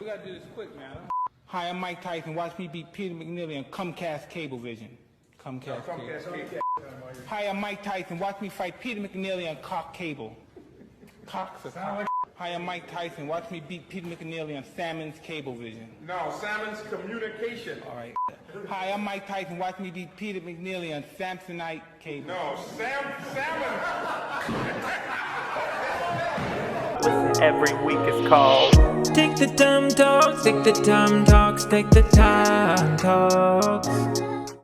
we gotta do this quick, man. Hi, I'm Mike Tyson. Watch me beat Peter McNeely on Comcast Cablevision. Comcast Cable. Hi, I'm Mike Tyson. Watch me fight Peter McNeely on Cox Cable. Cox or Cox? Hi, I'm Mike Tyson. Watch me beat Peter McNeely on Salmon's Cablevision. No, Salmon's Communication. All right. Hi, I'm Mike Tyson. Watch me beat Peter McNeely on Samsonite Cable. No, Salmon. Every week is called Take the time talks, take the time talks, take the time talks.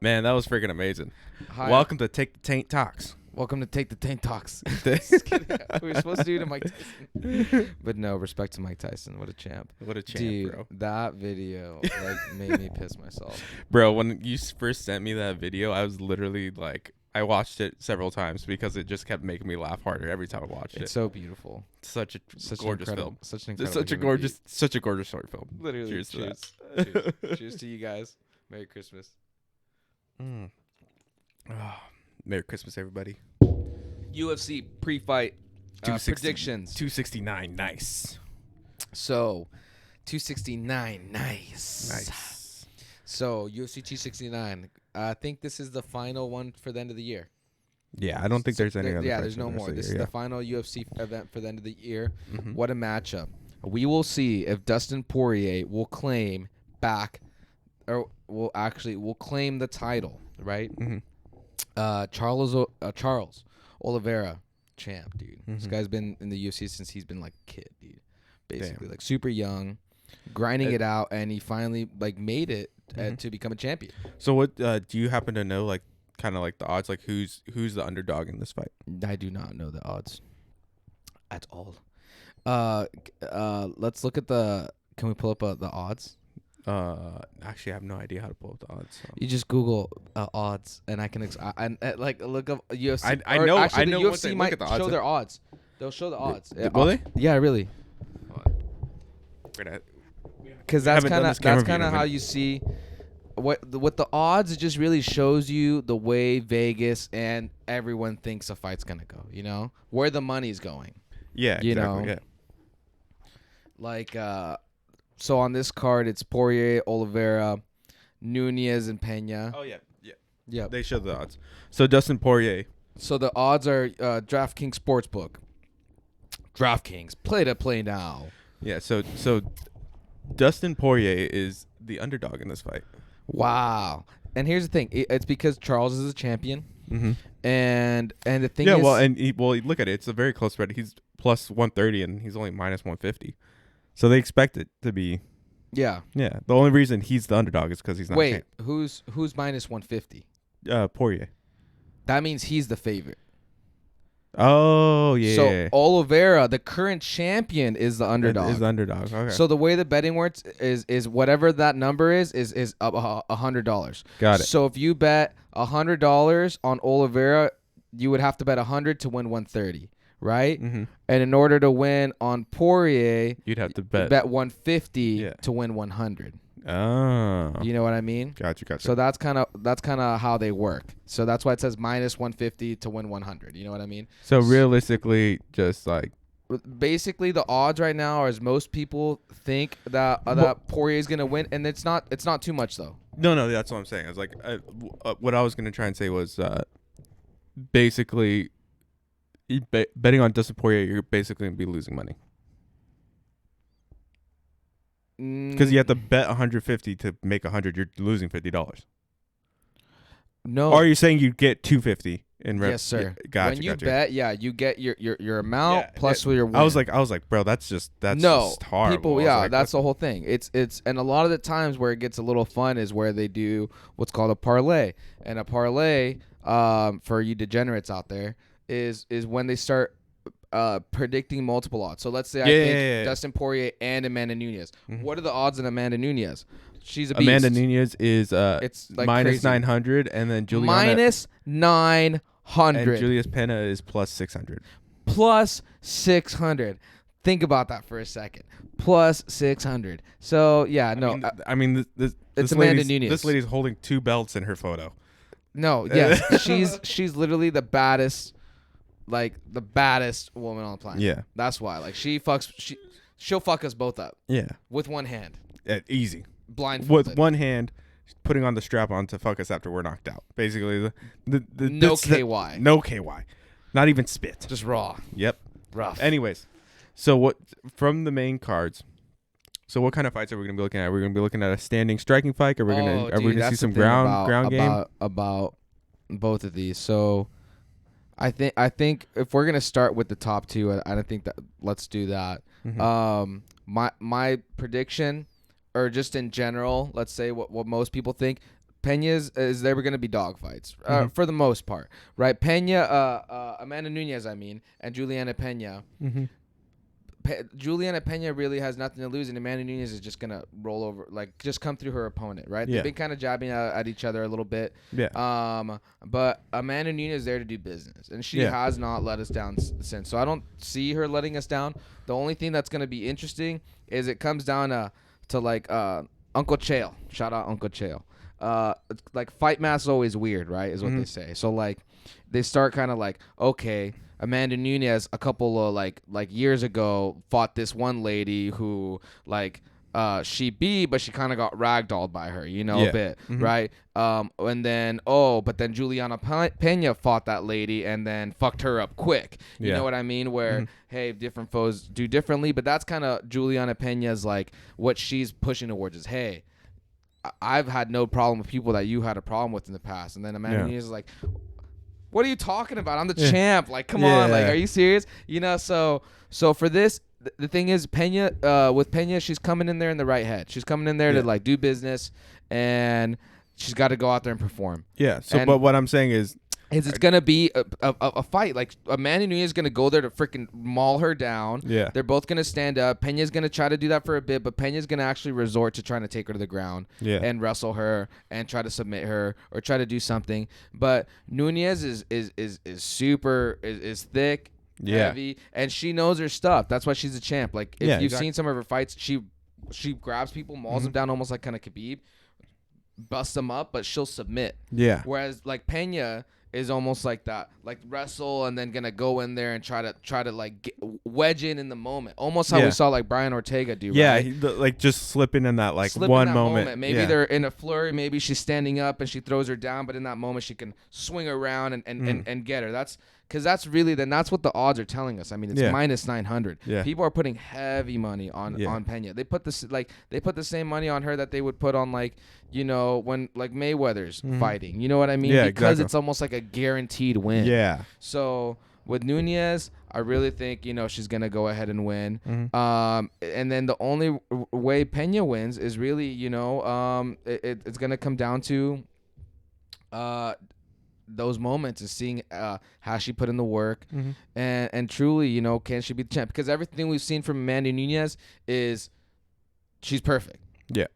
Man, that was freaking amazing. Hi. Welcome to Take the Taint Talks. Welcome to Take the Taint Talks. Just kidding. We were supposed to do it to Mike Tyson. But no, respect to Mike Tyson. What a champ. What a champ, Dude, bro. that video made me piss myself. Bro, when you first sent me that video, I was literally like, I watched it several times because it just kept making me laugh harder every time I watched it. It's so beautiful. Such a gorgeous film. Such an It's incredible such a gorgeous short film. Literally. Cheers to Cheers. that. Cheers. Cheers to you guys. Merry Christmas. Merry Christmas, everybody. UFC pre-fight predictions. 269, nice. So, 269, nice. Nice. So, UFC 269. I think this is the final one for the end of the year. Yeah, I don't think there's any other. Yeah, there's no more. This is the final UFC event for the end of the year. What a matchup. We will see if Dustin Poirier will claim back, or will claim the title, right? Charles Oliveira, champ, dude. This guy's been in the UFC since he's been like a kid, dude. Basically, like super young, grinding it out, and he finally like made it to become a champion. So what do you happen to know, like kind of like the odds, like who's the underdog in this fight? I do not know the odds at all. Let's look at can we pull up the odds? Actually, I have no idea how to pull up the odds. So. You just Google odds, and I can like look up UFC. I know. Actually, I know. the Once UFC they look might at the odds, show their odds. They'll show the odds. Will they? Yeah, really. Because that's kind of how you see what the odds. It just really shows you the way Vegas and everyone thinks a fight's gonna go. You know where the money's going. Yeah, you exactly. know, yeah. Like so on this card, it's Poirier, Oliveira, Nunez, and Pena. Oh yeah. Yeah. They show the odds. So Dustin Poirier. So the odds are DraftKings Sportsbook. DraftKings, play to play now. Yeah. So Dustin Poirier is the underdog in this fight. Wow. And here's the thing: it's because Charles is a champion, and the thing is, look at it. It's a very close spread. He's plus 130, and he's only minus 150. So they expect it to be. Yeah. Yeah. The only reason he's the underdog is because he's not. Wait, who's minus 150? Poirier. That means he's the favorite. Oh yeah. So Oliveira, the current champion, is the underdog. Is the underdog. Okay. So the way the betting works is whatever that number is $100. Got it. So if you bet $100 on Oliveira, you would have to bet 100 to win 130, right? And in order to win on Poirier, you'd have to bet 150 to win 100. Oh. You know what I mean? Gotcha. So that's kind of how they work. So that's why it says minus 150 to win 100. You know what I mean? So realistically, just like basically the odds right now are, as most people think that Poirier is gonna win, and it's not too much though. No, that's what I'm saying. I was like, what I was gonna try and say was, basically, betting on Dustin Poirier, you're basically gonna be losing money. Because you have to bet 150 to make 100, you're losing $50. No. Or are you saying you get 250 in revenue? Yes, sir. Yeah, gotcha. When you bet, you get your amount plus your win. I was like, bro, that's just horrible. People, that's the whole thing. It's and a lot of the times where it gets a little fun is where they do what's called a parlay, and a parlay, for you degenerates out there, is when they start predicting multiple odds. So let's say I think Dustin Poirier and Amanda Nunez. What are the odds on Amanda Nunez? She's a beast. Amanda Nunez is it's like minus crazy. 900, and then Juliana minus 900. and Julius Pena is plus 600. Plus 600. Think about that for a second. Plus 600. So yeah, I mean, it's Amanda Nunez. This lady's holding 2 belts in her photo. No, yes, she's literally the baddest. Like the baddest woman on the planet. Yeah, that's why. Like she she'll fuck us both up Yeah. with one hand, Easy. blindfolded. With one hand, putting on the strap on to fuck us after we're knocked out. Basically, No KY. No KY. Not even spit. Just raw. Yep. Rough. Anyways, so what from the main cards? So what kind of fights are we gonna be looking at? We're gonna be looking at a standing striking fight. Are we gonna see some ground game? About both of these. So I think if we're gonna start with the top two, I don't think that let's do that. My prediction, or just in general, let's say what most people think. Pena's is there were going to be dogfights for the most part, right? Pena, Amanda Nunes, and Juliana Pena. Juliana Pena really has nothing to lose, and Amanda Nunes is just gonna roll over, like just come through her opponent, right? Yeah. They've been kind of jabbing at each other a little bit. Yeah. But Amanda Nunes is there to do business, and she has not let us down since. So I don't see her letting us down. The only thing that's gonna be interesting is it comes down to like Uncle Chael. Shout out Uncle Chael. Like fight mass is always weird, right? Is what they say. So like they start kind of like, okay, Amanda Nunes a couple of like years ago fought this one lady who like she beat, but she kind of got ragdolled by her, a bit, right? And then but then Juliana Pena fought that lady and then fucked her up quick. You know what I mean? Where hey, different foes do differently, but that's kind of Juliana Pena's like what she's pushing towards is, hey, I've had no problem with people that you had a problem with in the past. And then Amanda Nunes is like, what are you talking about? I'm the champ. Like, come on. Like, are you serious? So for this, the thing is, Pena, with Pena, she's coming in there in the right head. She's coming in there to like do business, and she's got to go out there and perform. Yeah. So, but what I'm saying is it's going to be a fight. Like, Amanda Nunes is going to go there to freaking maul her down. Yeah. They're both going to stand up. Pena's going to try to do that for a bit, but Pena's going to actually resort to trying to take her to the ground and wrestle her and try to submit her or try to do something. But Nunes is super, is thick, heavy, and she knows her stuff. That's why she's a champ. Like, if you've seen some of her fights, she grabs people, mauls them down almost like kind of Khabib, busts them up, but she'll submit. Yeah. Whereas, like, Pena is almost like that, like wrestle and then gonna go in there and try to like wedge in the moment, almost how we saw like Brian Ortega do. Yeah, right? Like just slipping in that like one moment. Maybe they're in a flurry. Maybe she's standing up and she throws her down, but in that moment she can swing around and get her. That's because that's what the odds are telling us. I mean, it's minus 900. Yeah. People are putting heavy money on Pena. They put the same money on her that they would put on like when like Mayweather's fighting. You know what I mean? Yeah, because it's almost like a guaranteed win. Yeah. So with Nunes, I really think she's gonna go ahead and win. And then the only way Pena wins is really it's gonna come down to those moments and seeing how she put in the work and truly can she be the champ, because everything we've seen from Amanda Nunes is she's perfect. Yeah.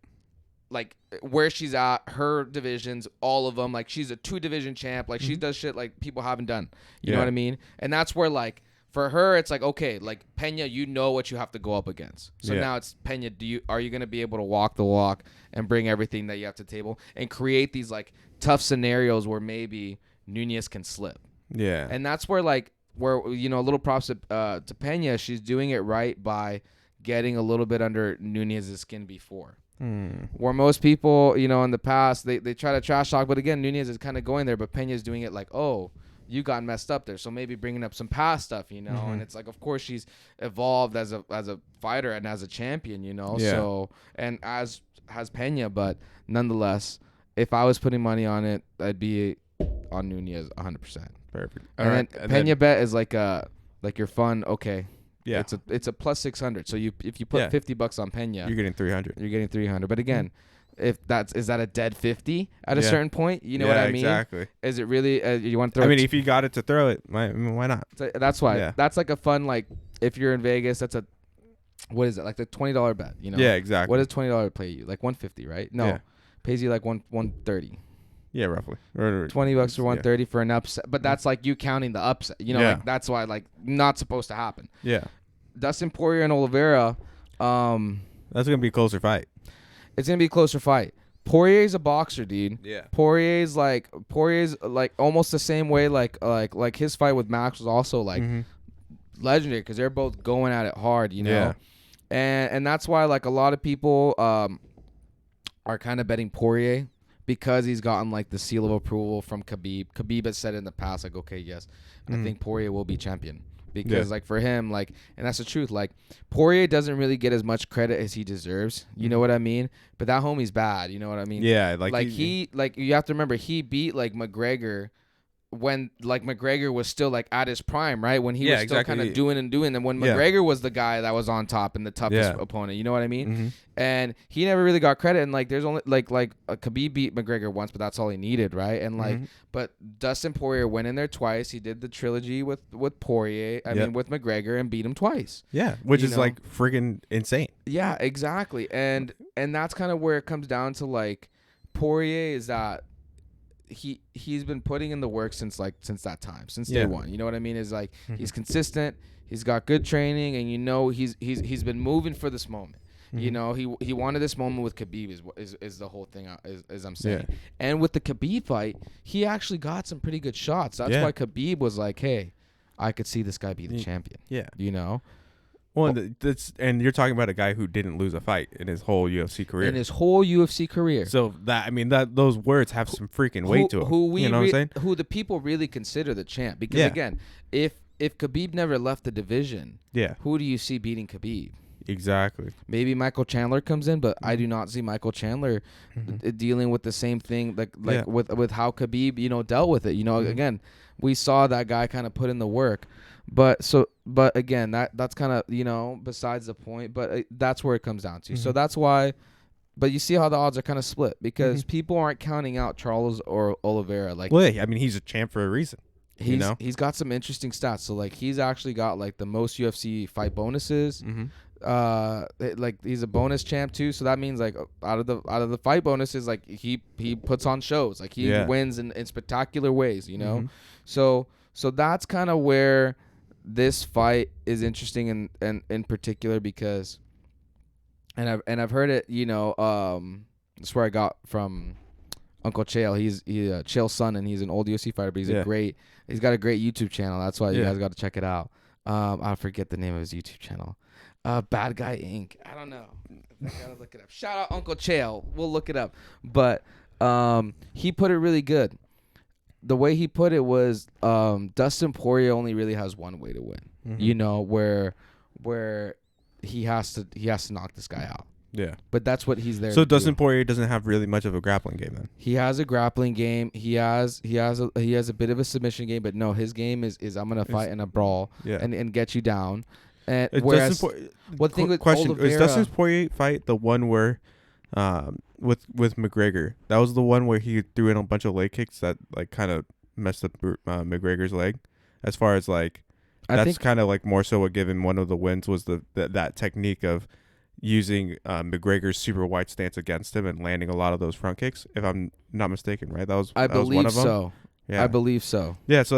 Like where she's at, her divisions, all of them, like she's a 2-division champ. Like she does shit like people haven't done. You know what I mean? And that's where like for her it's like, okay, like Pena, you know what you have to go up against. So now it's Pena, are you going to be able to walk the walk and bring everything that you have to the table and create these like tough scenarios where maybe Nunes can slip. Yeah. And that's where a little props to Pena, she's doing it right by getting a little bit under Nunes' skin before. Where most people, in the past, they try to trash talk, but again, Nunes is kind of going there, but Pena's doing it like, oh, you got messed up there, so maybe bringing up some past stuff, and it's like, of course, she's evolved as a fighter and as a champion, so, and as has Pena, but nonetheless, if I was putting money on it, I'd be on Nunes 100%. Perfect. And then Pena bet is like your fun, okay. Yeah, it's a plus 600. So if you put $50 on Pena, you're getting 300. You're getting 300. But again, is that a dead 50 at a certain point? You know what I mean? Exactly. Is it really? You want to throw? I mean, if you got it to throw it, why not? So that's why. Yeah. That's like a fun, like if you're in Vegas, that's what is it, like the $20 bet? Yeah, exactly. What does $20 pay you? Like 150, right? No, pays you like 130. Yeah, roughly. $20 for 130 for an upset, but that's like you counting the upset. Like that's why like not supposed to happen. Yeah. Dustin Poirier and Oliveira. That's gonna be a closer fight. It's gonna be a closer fight. Poirier's a boxer, dude. Yeah. Poirier's like almost the same way like his fight with Max was also like legendary because they're both going at it hard. Yeah. And that's why like a lot of people are kind of betting Poirier because he's gotten like the seal of approval from Khabib. Khabib has said in the past like, okay, yes, I think Poirier will be champion. Because like for him, like, and that's the truth, like Poirier doesn't really get as much credit as he deserves. You know what I mean? But that homie's bad. You know what I mean? Yeah, like he like you have to remember he beat like McGregor when like McGregor was still like at his prime, right? When he was still kind of doing. And when McGregor was the guy that was on top and the toughest opponent, you know what I mean? And he never really got credit. And like there's only like Khabib beat McGregor once, but that's all he needed, right? And like, but Dustin Poirier went in there twice. He did the trilogy with Poirier. I mean with McGregor and beat him twice. Yeah, which is like freaking insane. Yeah, exactly. And that's kind of where it comes down to like Poirier is that. He's been putting in the work since that time, since day one. You know what I mean? Is like he's consistent, he's got good training, and you know he's been moving for this moment. You know, he wanted this moment with Khabib is the whole thing as I'm saying. And with the Khabib fight, he actually got some pretty good shots. That's why Khabib was like, hey, I could see this guy be the champion. Yeah. You know? Well, and you're talking about a guy who didn't lose a fight in his whole UFC career. So that, I mean, that those words have some freaking weight to them. You know what I'm saying? Who the people really consider the champ. Because again, if Khabib never left the division, who do you see beating Khabib? Exactly. Maybe Michael Chandler comes in, but I do not see Michael Chandler dealing with the same thing like with how Khabib, you know, dealt with it. You know, again, we saw that guy kind of put in the work. But again, that's kind of, you know, besides the point. But that's where it comes down to. So that's why. But you see how the odds are kind of split because people aren't counting out Charles or Oliveira. Like, well, I mean, he's a champ for a reason. He's got some interesting stats. So like, he's actually got like the most UFC fight bonuses. Like he's a bonus champ too. So that means like out of the fight bonuses, like he puts on shows. Like he wins in spectacular ways. You know, so that's kind of where this fight is interesting in particular because, and I've heard it, you know, that's where I got from Uncle Chael. He's Chael's son, and he's an old UFC fighter, but he's got a great YouTube channel. That's why you guys got to check it out. I forget the name of his YouTube channel. Bad Guy Inc. I don't know. I gotta look it up. Shout out Uncle Chael. We'll look it up. But he put it really good. The way he put it was Dustin Poirier only really has one way to win. You know, where he has to knock this guy out. Yeah. But that's what he's there so to Dustin do. Poirier doesn't have really much of a grappling game then. He has a grappling game. He has a bit of a submission game, but no, his game is I'm gonna fight in a brawl and get you down. And whereas one thing with Oliveira, is Dustin Poirier fight the one where with McGregor? That was the one where he threw in a bunch of leg kicks that like kind of messed up McGregor's leg. As far as like, that's kind of like more so what given one of the wins was that technique of using McGregor's super wide stance against him and landing a lot of those front kicks. If I'm not mistaken, right? I believe one of them. So. Yeah. I believe so. Yeah. So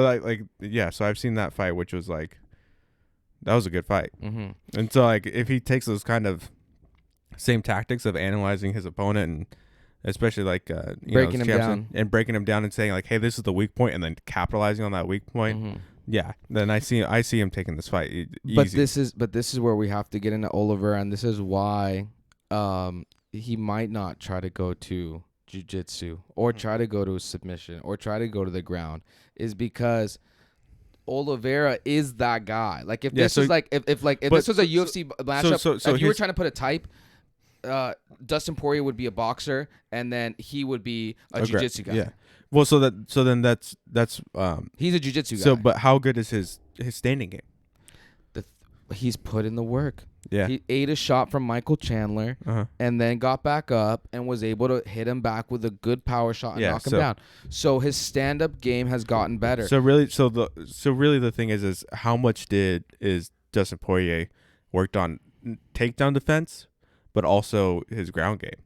so I've seen that fight, which was like, that was a good fight. And so like if he takes those kind of same tactics of analyzing his opponent and especially like breaking him down and saying like, hey, this is the weak point, and then capitalizing on that weak point. Then I see him taking this fight easy. But this is where we have to get into Oliveira, and this is why he might not try to go to jiu-jitsu or try to go to a submission or try to go to the ground, is because Oliveira is that guy. Like if this was like if this was a UFC matchup, if you were trying to put a type, Dustin Poirier would be a boxer, and then he would be a jiu-jitsu guy. Yeah. Well, so then that's he's a jiu-jitsu guy. So, but how good is his standing game? He's put in the work. Yeah. He ate a shot from Michael Chandler and then got back up and was able to hit him back with a good power shot and knock him down. So his stand-up game has gotten better. So really the thing is how much is Dustin Poirier worked on takedown defense, but also his ground game,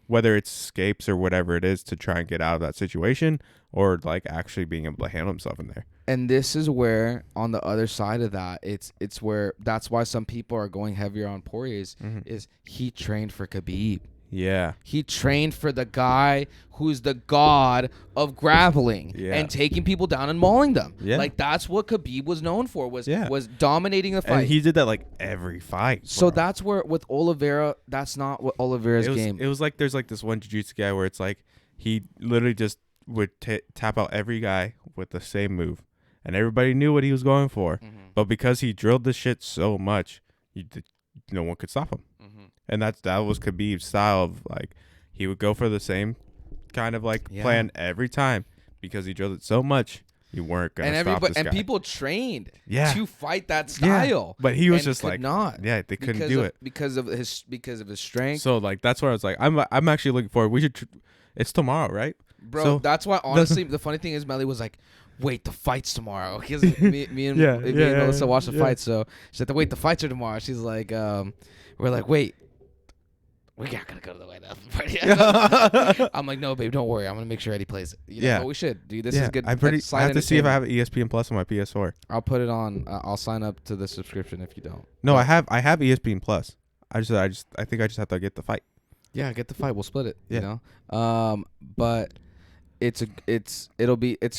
whether it's escapes or whatever it is to try and get out of that situation, or like actually being able to handle himself in there. And this is where, on the other side of that, it's where that's why some people are going heavier on Poirier's is he trained for Khabib. Yeah. He trained for the guy who's the god of grappling Yeah. and taking people down and mauling them. Yeah. Like that's what Khabib was known for, was Yeah. was dominating the fight. And he did that like every fight. So bro. that's where with Oliveira, that's not what Oliveira's game. It was like there's like this one jiu-jitsu guy where it's like he literally just would tap out every guy with the same move, and everybody knew what he was going for. Mm-hmm. But because he drilled the shit so much, no one could stop him. Mm-hmm. And that was Khabib's style of like he would go for the same kind of like plan every time because he drilled it so much. You weren't gonna stop this guy. And people trained Yeah. to fight that style. But he was and just could like not. Yeah, they couldn't do it because of his strength. So like that's where I was like, I'm actually looking forward. We should. It's tomorrow, right? Bro, So- that's why honestly the funny thing is Melly was like, wait, the fight's tomorrow. Because me and Melissa watched the fight, so she said, wait, the fights are tomorrow. She's like, we're like, wait, we're not gonna go to the White House party. I'm like, no, babe, don't worry. I'm gonna make sure Eddie plays it. You know, Yeah. but we should, dude. This is good. I That's side have to see if I entertainment. have ESPN Plus on my PS4. I'll put it on. I'll sign up to the subscription if you don't. No, I have ESPN Plus. I think I just have to get the fight. Yeah, get the fight. We'll split it. Yeah. You know. But it's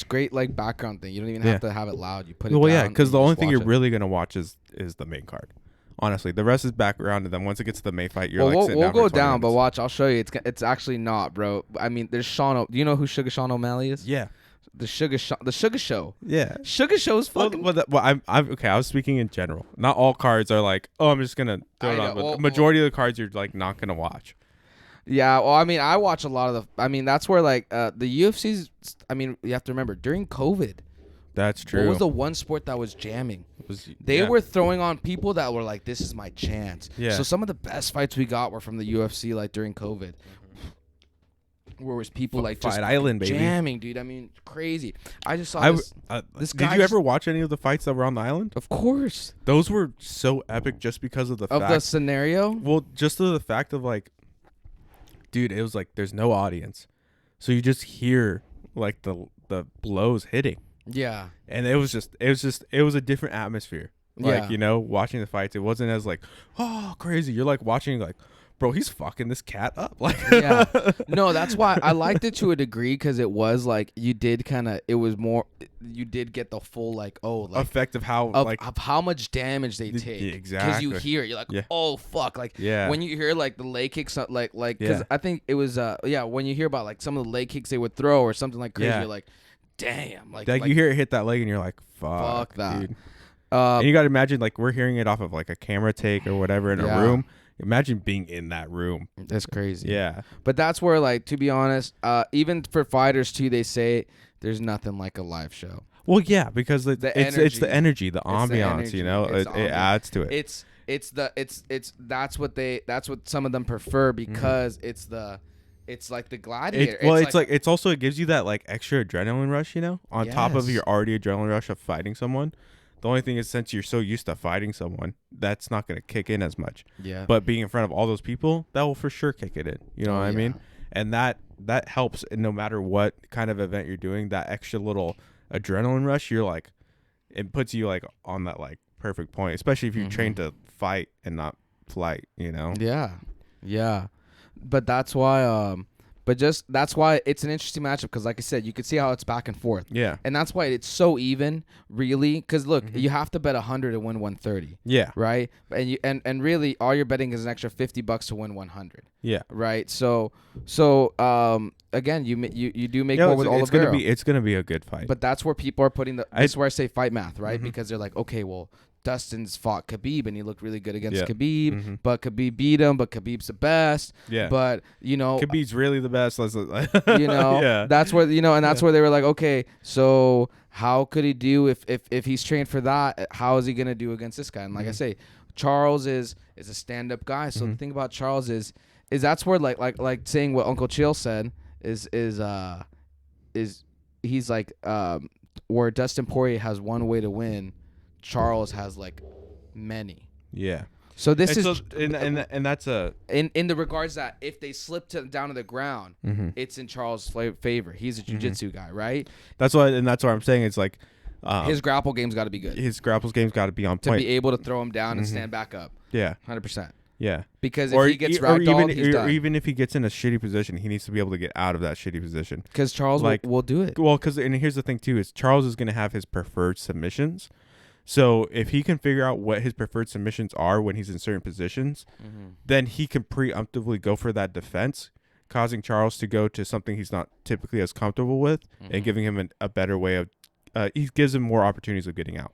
great like background thing. You don't even have to have it loud. You put it. Well, down yeah, because and the you only just thing watch you're it. really gonna watch is the main card. Honestly, the rest is background, and then once it gets to the main fight, you're Well, like sitting we'll down for go 20 down, but minutes. watch. I'll show you. It's actually not, bro. I mean, there's Sean. Do you know who Sugar Sean O'Malley is? Yeah, The Sugar Show. yeah. Sugar Show's fucking. I'm okay. I was speaking in general. Not all cards are like, oh, I'm just gonna throw I it know, on. But well- the majority of the cards you're like not gonna watch. Yeah, well, I mean, I watch a lot of the. I mean, that's where like the UFC's. I mean, you have to remember during COVID, That's true. what was the one sport that was jamming? They yeah. were throwing on people that were like, "This is my chance." Yeah. So some of the best fights we got were from the UFC, like during COVID, where was people like just Fight Island, baby. jamming, dude. I mean, crazy. I just saw this Did guy you ever watch any of the fights that were on the island? Of course, Those were so epic just because of the of fact. the scenario. Well, just the fact of like, dude, it was like there's no audience, so you just hear like the blows hitting, Yeah. and it was a different atmosphere. Like, Yeah. you know, watching the fights, it wasn't as like, oh, crazy. You're like watching like, bro, he's fucking this cat up. Like, Yeah. No, that's why I liked it to a degree, because it was like you did you did get the full like, oh, like effect of how of, like of how much damage they take. Because you exactly. hear it, you're like, Yeah. oh fuck, like Yeah. when you hear like the leg kicks, like because Yeah. I think it was when you hear about like some of the leg kicks they would throw or something like crazy, Yeah. you're like, damn, like you hear it hit that leg and you're like, fuck that. dude. And you got to imagine, like, we're hearing it off of like a camera take or whatever in Yeah. a room. Imagine being in that room. That's crazy. Yeah. But that's where, like, to be honest, even for fighters too, they say there's nothing like a live show. Well, yeah, because it's the energy, the ambiance, energy. you know, It's it ambiance. adds to it. That's what some of them prefer, because it's like the gladiator. It's also, it gives you that like extra adrenaline rush, you know, on top of Yes. your already adrenaline rush of fighting someone. The only thing is, since you're so used to fighting someone, that's not going to kick in as much. Yeah. But being in front of all those people, that will for sure kick it in. You know what I mean? And that helps. And no matter what kind of event you're doing, that extra little adrenaline rush, you're like, it puts you like on that like perfect point, especially if you're trained to fight and not flight, you know? Yeah. But that's why that's why it's an interesting matchup, because like I said, you can see how it's back and forth. Yeah. And that's why it's so even, really, because look, you have to bet 100 to win 130. Yeah. Right? And really all you're betting is an extra $50 to win 100. Yeah. Right? So again, you do make more with Oliveira. It's gonna be a good fight. But that's where people are putting this is where I say fight math, right? Because they're like, okay, well, Dustin's fought Khabib and he looked really good against Khabib, but Khabib beat him, but Khabib's the best. Yeah. But, you know, Khabib's really the best. you know, Yeah. that's where, you know, and that's where they were like, okay, so how could he do if he's trained for that? How is he going to do against this guy? And like I say, Charles is a stand-up guy. So the thing about Charles is that's where like saying what Uncle Chill said is he's like, where Dustin Poirier has one way to win, Charles has like many. Yeah. So this And is so, and that's a in the regards that if they slip down to the ground, it's in Charles' favor. He's a jiu-jitsu guy, right? that's what I'm saying. It's like His grapple game's got to be good his grapples game's got to be on to point. be able to throw him down and stand back up. Yeah. 100%. Yeah. Because if he gets ragdolled, he's done. Or even if he gets in a shitty position, he needs to be able to get out of that shitty position. Because Charles will do it. Well, and here's the thing too, is Charles is going to have his preferred submissions. So if he can figure out what his preferred submissions are when he's in certain positions, then he can preemptively go for that defense, causing Charles to go to something he's not typically as comfortable with, and giving him a better way of. He gives him more opportunities of getting out.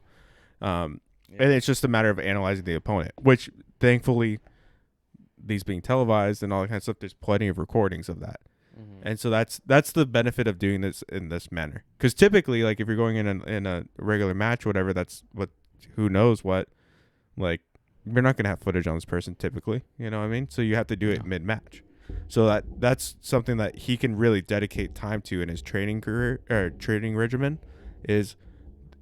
And it's just a matter of analyzing the opponent, which thankfully, these being televised and all that kind of stuff, there's plenty of recordings of that. And so that's the benefit of doing this in this manner. Because typically, like if you're going in a regular match, whatever, that's what, who knows what, like you're not gonna have footage on this person typically. You know what I mean? So you have to do it mid match. So that's something that he can really dedicate time to in his training career or training regimen. Is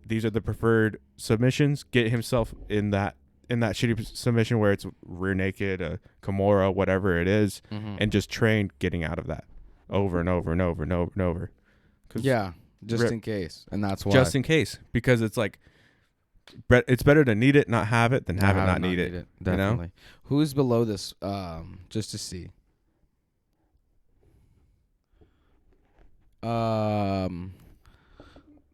these are the preferred submissions. Get himself in that shitty submission where it's rear naked, a Kimura, whatever it is, and just train getting out of that over and over and over and over and over. Yeah, just in case. And that's why. Just in case. Because it's like, it's better to need it, not have it, than have it, not need it. Definitely. You know? Who's below this, just to see?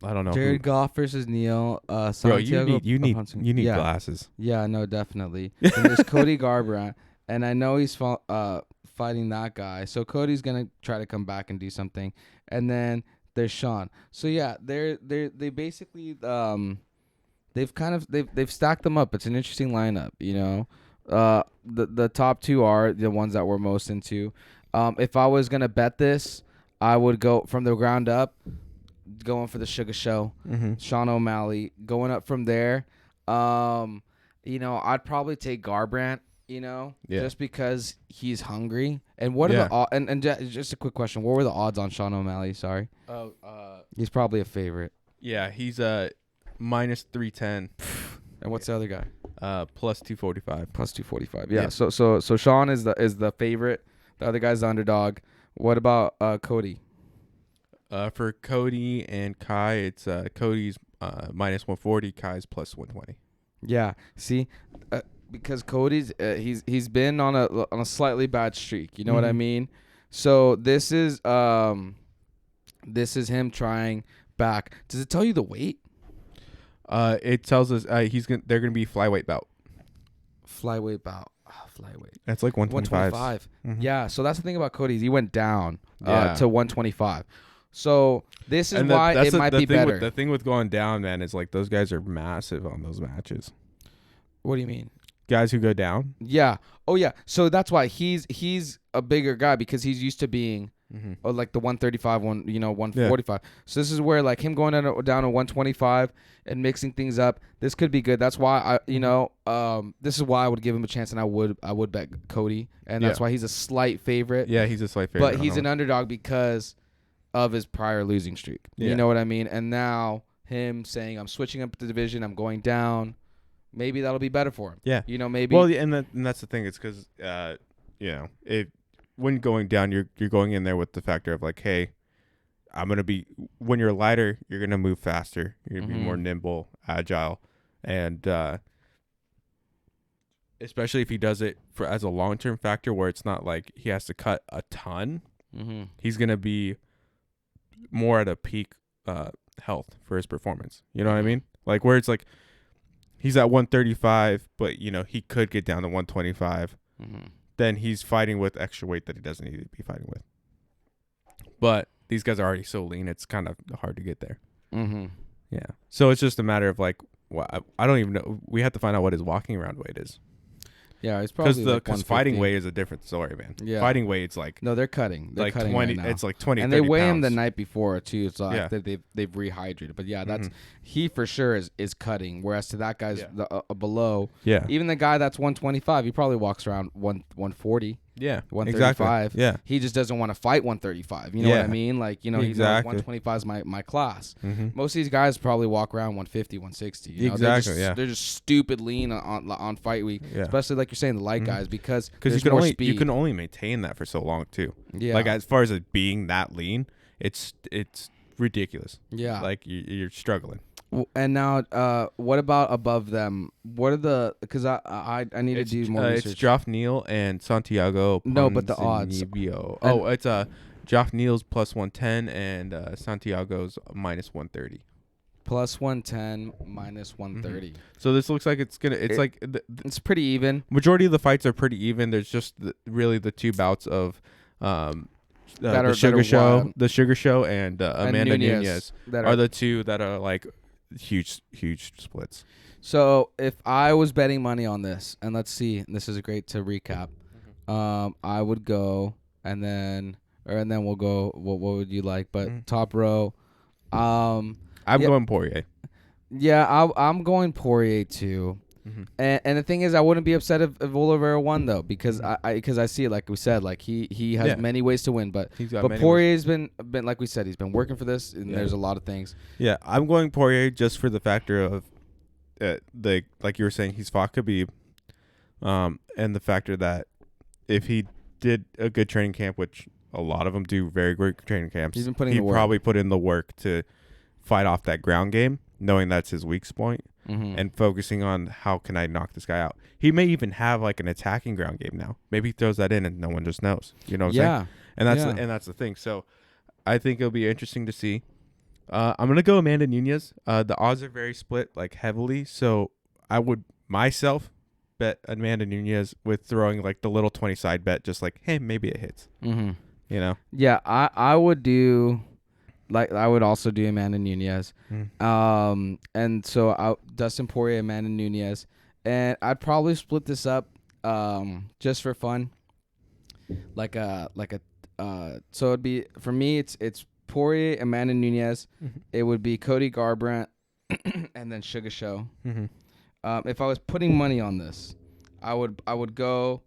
I don't know. Jared Goff versus Neil. Bro, you need glasses. Yeah, no, definitely. And there's Cody Garbrandt, and I know he's fighting that guy. So Cody's gonna try to come back and do something, and then there's Sean. So yeah, they basically they've stacked them up. It's an interesting lineup, you know. The top two are the ones that we're most into. If I was gonna bet this, I would go from the ground up. Going for the Sugar Show, Sean O'Malley. Going up from there, you know, I'd probably take Garbrandt, you know, just because he's hungry. And what are the and just a quick question: what were the odds on Sean O'Malley? Sorry. He's probably a favorite. Yeah, he's minus 310. And what's the other guy? Plus 245. Plus 245. Yeah. So Sean is the favorite. The other guy's the underdog. What about Cody? For Cody and Kai, it's Cody's minus 140, Kai's plus 120. Yeah, see, because Cody's he's been on a slightly bad streak. You know what I mean? So this is him trying back. Does it tell you the weight? It tells us they're gonna be flyweight bout. Flyweight bout. Flyweight. That's like 125. Yeah. So that's the thing about Cody. He went down to 125. So this is why it might be better. The thing with going down, man, is like those guys are massive on those matches. What do you mean? Guys who go down? Yeah. Oh yeah. So that's why he's a bigger guy because he's used to being like the 135 one, you know, 145. Yeah. So this is where like him going down to 125 and mixing things up. This could be good. That's why this is why I would give him a chance, and I would bet Cody, and that's why he's a slight favorite. Yeah, he's a slight favorite. But he's an underdog because of his prior losing streak. Yeah. You know what I mean? And now him saying, I'm switching up the division, I'm going down, maybe that'll be better for him. Yeah. You know, maybe. Well, and that's the thing. It's because, you know, when going down, you're going in there with the factor of like, hey, I'm going to be, when you're lighter, you're going to move faster. You're going to be more nimble, agile. And especially if he does it as a long-term factor where it's not like he has to cut a ton, he's going to be more at a peak health for his performance. You know what I mean? Like where it's like he's at 135, but you know he could get down to 125. Then he's fighting with extra weight that he doesn't need to be fighting with. But these guys are already so lean; it's kind of hard to get there. Yeah. So it's just a matter of like, I don't even know. We have to find out what his walking around weight is. Yeah, it's probably because fighting weight is a different story, man. Yeah, fighting weight, it's like no, they're cutting. They're like cutting 20. Right now. It's like 20. And 30 they weigh pounds. him the night before too. It's like they've rehydrated. But yeah, that's he for sure is cutting. Whereas to that guy's below. Yeah. Even the guy that's 125, he probably walks around 140. Yeah, 135. Exactly. Yeah, he just doesn't want to fight 135. You know what I mean? Like, you know, he's like 125 is my class. Most of these guys probably walk around 150, 160. You know? Exactly. They're just stupid lean on fight week, especially like you're saying the light guys because you can only maintain that for so long too. Yeah, like as far as it being that lean, it's ridiculous. Yeah, like you're struggling. And now, what about above them? What are the? Because I need to do more research. It's Joff Neal and Santiago. No, but the odds. Ponzinibbio. Oh, it's Joff Neal's plus 110 and Santiago's minus 130. Plus 110, minus 130. So this looks like it's like It's pretty even. majority of the fights are pretty even. There's just really the two bouts of the Sugar Show and Amanda Nunes are the two that are like huge splits. So if I was betting money on this, and let's see, this is great to recap. I would go, and then we'll go. What would you like? But top row. I'm going Poirier. Yeah, I'm going Poirier too. And the thing is, I wouldn't be upset if Oliveira won though, because I see it, like we said, like he has many ways to win, but Poirier's been like we said, he's been working for this, and there's a lot of things. Yeah, I'm going Poirier just for the factor of like you were saying, he's fought Khabib, and the factor that if he did a good training camp, which a lot of them do very great training camps, he's been putting he the work. Probably put in the work to fight off that ground game, knowing that's his weak point. And focusing on how can I knock this guy out. He may even have like an attacking ground game now. Maybe he throws that in and no one just knows. You know what I'm saying? And that's the thing. So I think it'll be interesting to see. I'm gonna go Amanda Nunes. The odds are very split, like heavily. So I would myself bet Amanda Nunes with throwing like the little 20 side bet, just like, hey, maybe it hits. You know? Yeah, I would do. Like I would also do Amanda Nunes, and so Dustin Poirier, Amanda Nunes, and I'd probably split this up, just for fun. So it'd be for me. It's Poirier, Amanda Nunes. It would be Cody Garbrandt, and then Sugar Show. If I was putting money on this, I would go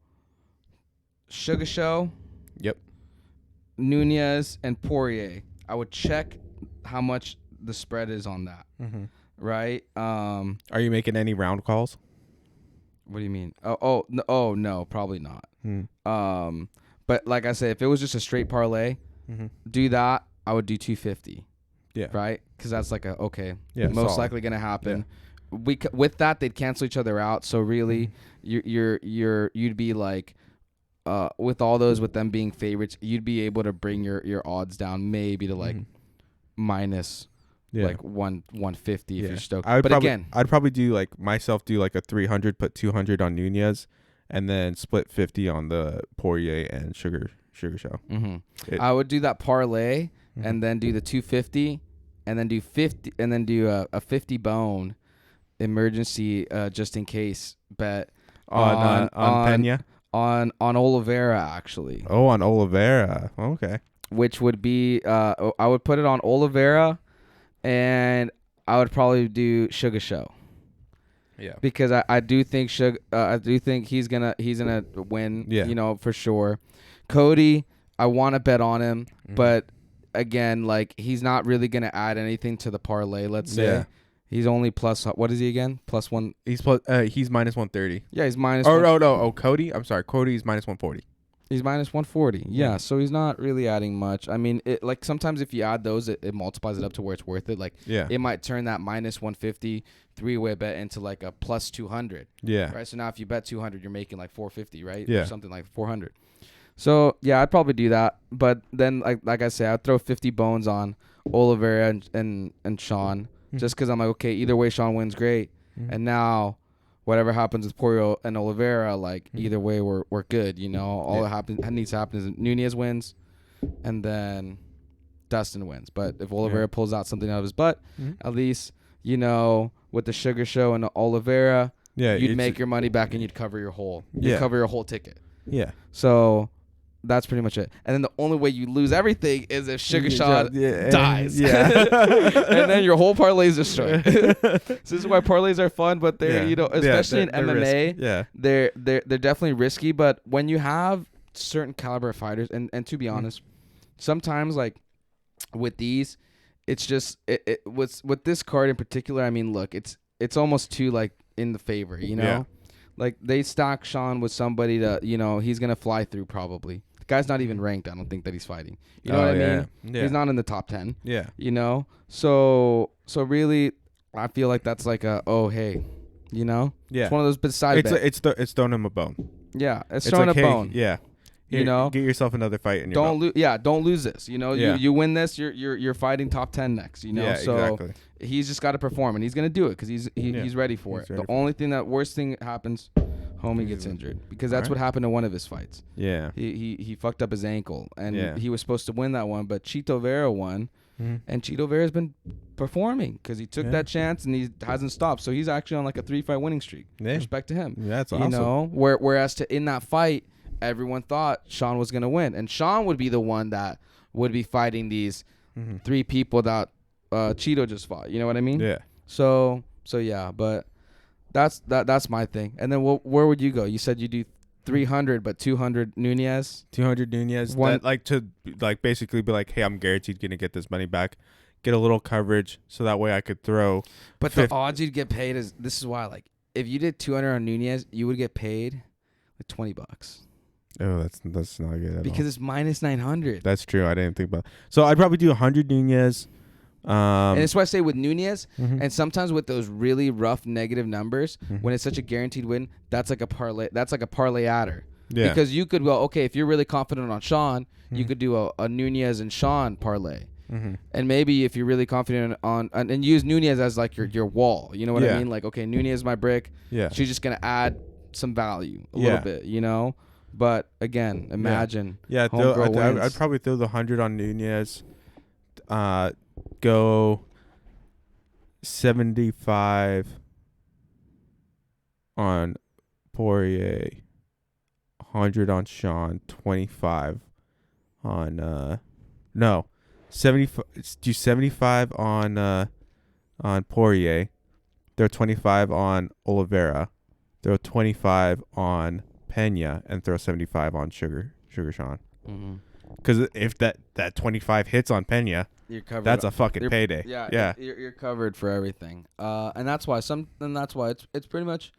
Sugar Show. Yep. Nunes and Poirier. I would check how much the spread is on that, right? Are you making any round calls? What do you mean? No, probably not. But like I said, if it was just a straight parlay, do that. I would do 250. Yeah. Right? Because that's like most solid. likely gonna happen. Yeah. With that, they'd cancel each other out. So really, you'd be like. With all those, with them being favorites, you'd be able to bring your odds down maybe to like minus like 150 if you're stoked. I'd probably do like myself do like a 300, put 200 on Nunes, and then split 50 on the Poirier and Sugar Show. I would do that parlay and then do the 250, and then do 50, and then do a 50 bone emergency just in case bet on Pena. On Oliveira, actually. Oh, on Oliveira. Okay. Which would be, I would put it on Oliveira, and I would probably do Sugar Show. Yeah. Because I do think he's gonna win. Yeah. You know, for sure. Cody, I want to bet on him, but again, like he's not really gonna add anything to the parlay. Let's say. Yeah. He's only plus. What is he again? Plus one. He's minus 130. Yeah, he's minus. Cody. I'm sorry. Cody's minus 140. He's minus 140. Yeah, so he's not really adding much. I mean, like sometimes if you add those, it multiplies it up to where it's worth it. Like, it might turn that minus 150 three-way bet into like a plus 200. Yeah. Right. So now if you bet 200, you're making like 450, right? Yeah. Or something like 400. So yeah, I'd probably do that. But then, like I say, I'd throw 50 bones on Oliveira and Sean. Just because I'm like, okay, either way, Sean wins, great. And now, whatever happens with Poirier and Oliveira, like either way, we're good. You know, all that needs to happen is Nunes wins, and then Dustin wins. But if Oliveira pulls out something out of his butt, at least you know with the Sugar Show and Oliveira, you'd make your money back and you'd cover your whole ticket. Yeah. So. That's pretty much it. And then the only way you lose everything is if Sugar Sean dies. Yeah. And then your whole parlay is destroyed. So this is why parlays are fun, but they're especially in MMA, they're definitely risky. But when you have certain caliber of fighters, and to be honest, sometimes like with these, it's just it with this card in particular. I mean, look, it's almost too like in the favor, you know. Yeah. Like they stack Sean with somebody that he's gonna fly through probably. Guy's not even ranked. I don't think that he's fighting. You know what I mean? Yeah. He's not in the top 10. Yeah. You know? So really, I feel like that's like a hey, you know. Yeah. It's one of those beside bets. It's throwing him a bone. Yeah, it's It's throwing like, a hey, bone. Yeah. You Here, know, get yourself another fight in your don't belt. don't lose this. You know, Yeah. you win this, you're fighting top 10 next. You know, Yeah, so exactly. he's just got to perform, and he's gonna do it because he's ready for He's it. ready The for only thing that worst thing happens, homie gets injured because that's what happened to one of his fights. Yeah. He fucked up his ankle, and Yeah. he was supposed to win that one, but Chito Vera won, and Chito Vera's been performing because he took that chance and he hasn't stopped. So he's actually on like a 3-fight winning streak. Yeah. Respect to him. Yeah, that's awesome. You know, whereas in that fight, everyone thought Sean was gonna win, and Sean would be the one that would be fighting these 3 people that Cheeto just fought. You know what I mean? Yeah. So yeah, but that's my thing. And then where would you go? You said you do 300, but 200 Nunez. 200 Nunez. One- To basically be like, hey, I'm guaranteed gonna get this money back. Get a little coverage so that way I could throw. But the odds you'd get paid this is why, like, if you did 200 on Nunez, you would get paid like $20 Oh, that's not good at all. because it's minus 900. That's true. I didn't think about. So I'd probably do 100 Nunez. And that's why I say with Nunez, Mhm. and sometimes with those really rough negative numbers, when it's such a guaranteed win, that's like a parlay. That's like a parlay adder. Yeah. Because you could okay, if you're really confident on Sean, you could do a Nunez and Sean parlay. And maybe if you're really confident on and use Nunez as like your wall. You know what I Yeah. mean? Like, okay, Nunez is my brick. Yeah. She's just gonna add some value a little bit, you know. But again, imagine. Yeah, homegirl wins. I'd probably throw the 100 on Nunez. Go 75 on Poirier. 100 on Sean. 25 on 75. Do 75 on Poirier. Throw 25 on Oliveira. Throw 25 on Pena and throw 75 on Sugar Sean. Because if that 25 hits on Pena, You're covered. that's a fucking You're- payday. Yeah. You're covered for everything. And that's why it's pretty much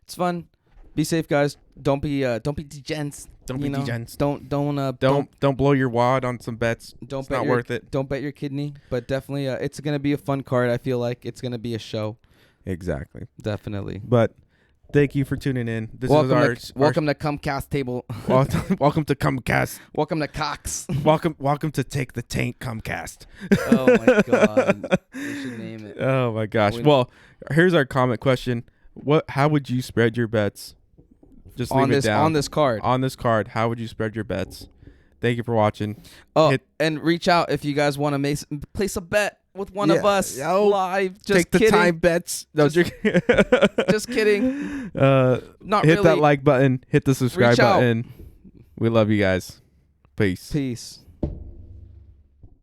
it's fun. Be safe, guys. Don't be degens. Don't be degens. Don't blow your wad on some bets. Don't It's bet not your, worth it. Don't bet your kidney, but definitely it's gonna be a fun card. I feel like it's gonna be a show. Exactly. Definitely. But thank you for tuning in. This welcome is welcome to Comcast table. welcome to Comcast. Welcome to Cox. welcome to Take the Tank Comcast. Oh my god. We should name it. Oh my gosh. Well, here's our comment question. How would you spread your bets? Just leave it down. On this card. On this card, how would you spread your bets? Thank you for watching. Oh, and reach out if you guys want to place a bet with one of us live. Just Take kidding. the time bets. No, Just kidding. Not hit really. that like button. Hit the subscribe Reach out. button. We love you guys. Peace. Peace.